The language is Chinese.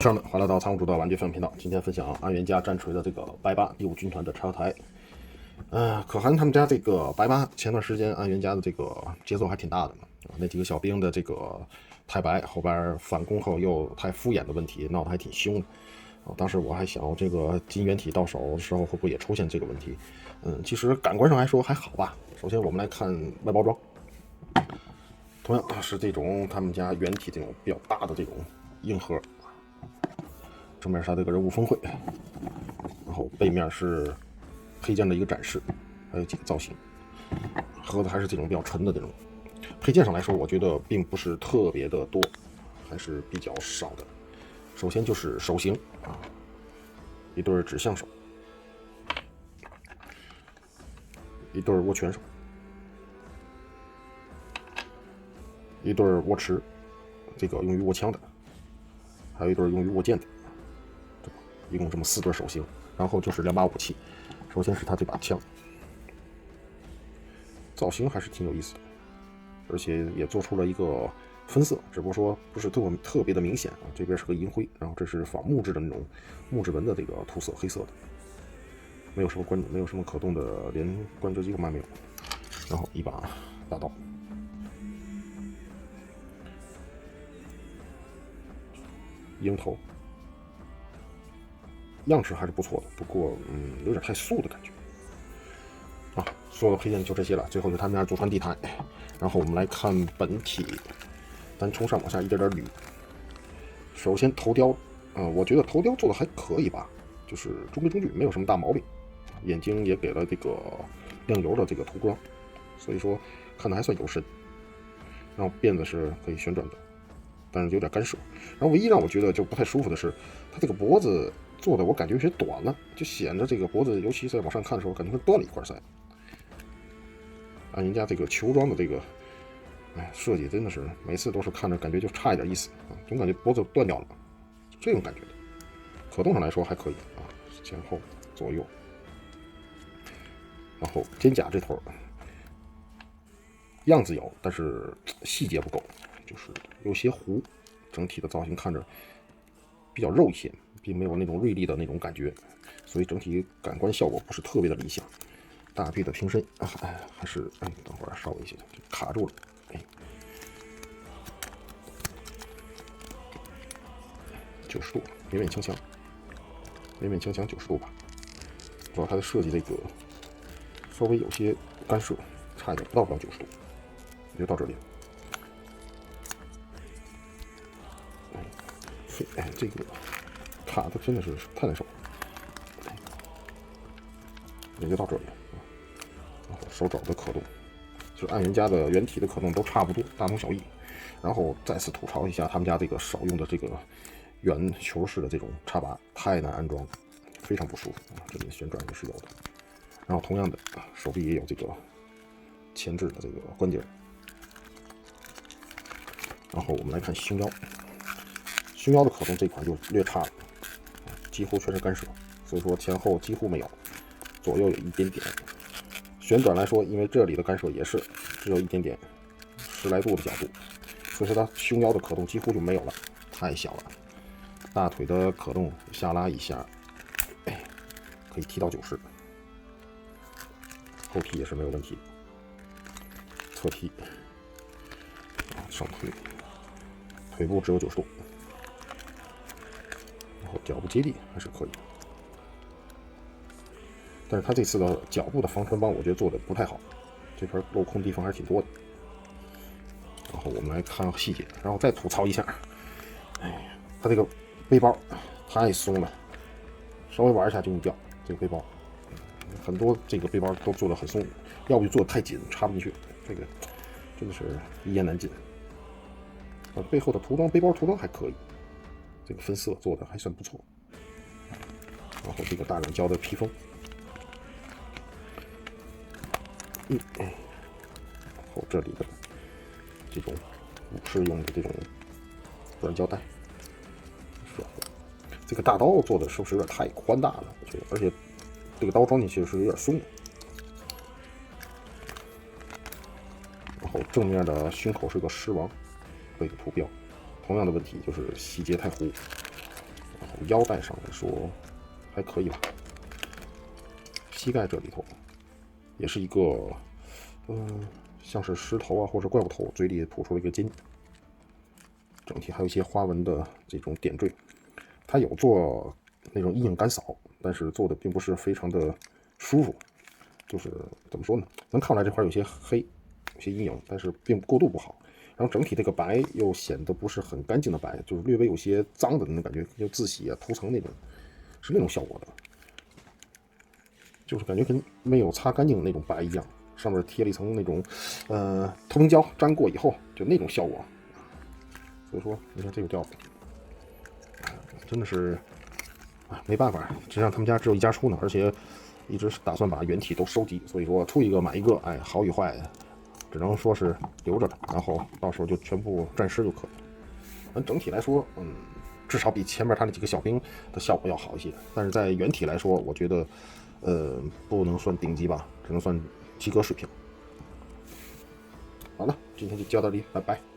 朋友们，欢迎来到仓鼠的玩具分频道。今天分享安源家战锤的这个白八第5军团的插台。可汗他们家这个白八，前段时间安源家的这个节奏还挺大的嘛。那几个小兵的这个太白后边反攻后又太敷衍的问题，闹得还挺凶的。当时我还想，这个金元体到手的时候会不会也出现这个问题？其实感官上来说还好吧。首先我们来看外包装，同样是这种他们家原体这种比较大的这种硬盒。正面是它这个人物峰会，然后背面是配件的一个展示，还有几个造型。盒子还是这种比较沉的这种。配件上来说，我觉得并不是特别的多，还是比较少的。首先就是手型啊，一对指向手，一对握拳手，一对握持，这个用于握枪的，还有一对用于握剑的。一共这么4对手型，然后就是2把武器。首先是他这把枪，造型还是挺有意思的，而且也做出了一个分色，只不过说不是特别的明显啊。这边是个银灰，然后这是仿木质的那种木质纹的这个涂色，黑色的，没有什么可动的，连关节机构没有。然后一把大刀，鹰头。样式还是不错的，不过有点太素的感觉啊。所有的配件就这些了，最后就他们家祖传地台。然后我们来看本体，咱从上往下一点点捋。首先头雕，我觉得头雕做的还可以吧，就是中规中矩，没有什么大毛病。眼睛也给了这个亮油的这个涂装，所以说看的还算有神。然后辫子是可以旋转的，但是有点干涉。然后唯一让我觉得就不太舒服的是，它这个脖子做的我感觉有些短了，就显得这个脖子，尤其在往上看的时候，感觉跟断了一块腮。按人家这个球装的这个，设计真的是每次都是看着感觉就差一点意思啊，总感觉脖子断掉了，这种感觉的。可动上来说还可以啊，前后左右。然后肩甲这头样子有，但是细节不够，就是有些糊，整体的造型看着比较肉一些，并没有那种锐利的那种感觉，所以整体感官效果不是特别的理想。大臂的平身还是等会儿稍微一些卡住了，90度，面面倾向90度吧。主要它的设计这个稍微有些干涉，差一点不到90度，也就到这里了。这个卡的真的是太难受了，也就到这里了。然后手肘的可动，就是按人家的原体的可动都差不多，大同小异。然后再次吐槽一下他们家这个少用的这个圆球式的这种插拔，太难安装，非常不舒服啊。这里旋转也是有的。然后同样的，手臂也有这个前置的这个关节。然后我们来看胸腰，胸腰的可动这款就略差了，几乎全是干涉，所以说前后几乎没有，左右有一点点。旋转来说，因为这里的干涉也是只有一点点，10来度的角度，所以说它胸腰的可动几乎就没有了，太小了。大腿的可动下拉一下，可以提到90，后踢也是没有问题。侧踢，上推，腿部只有90度，然后脚部接地还是可以。但是他这次的脚部的防穿帮，我觉得做的不太好，这块镂空地方还是挺多的。然后我们来看细节，然后再吐槽一下，他这个背包太松了，稍微玩一下就会掉。这个背包，很多这个背包都做的很松，要不就做的太紧，插不进去，这个真的是一言难尽。背后的涂装，背包涂装还可以，这个分色做的还算不错。然后这个大软胶的披风。然后这里的这种武士用的这种软胶带，这个大刀做的是不是有点太宽大了？我觉得，而且这个刀装进去是有点松。然后正面的胸口是个狮王的一个图标，同样的问题就是细节太糊。从腰带上来说还可以吧。膝盖这里头也是一个，像是狮头啊或者怪物头，嘴里吐出了一个筋。整体还有一些花纹的这种点缀，它有做那种阴影干扫，但是做的并不是非常的舒服。就是怎么说呢？能看出来这块有些黑，有些阴影，但是并过度不好。然后整体这个白又显得不是很干净的白，就是略微有些脏的那种感觉，就自洗啊、涂层那种，是那种效果的。就是感觉跟没有擦干净的那种白一样，上面贴了一层那种透明胶，粘过以后就那种效果。所以说，你看这个吊真的是没办法，实际上他们家只有一家出呢，而且一直打算把原体都收集，所以说出一个买一个，好与坏只能说是留着的，然后到时候就全部暂时就可以。但整体来说，至少比前面他那几个小兵的效果要好一些。但是在原体来说，我觉得不能算顶级吧，只能算及格水平。好了，今天就教到这里，拜拜。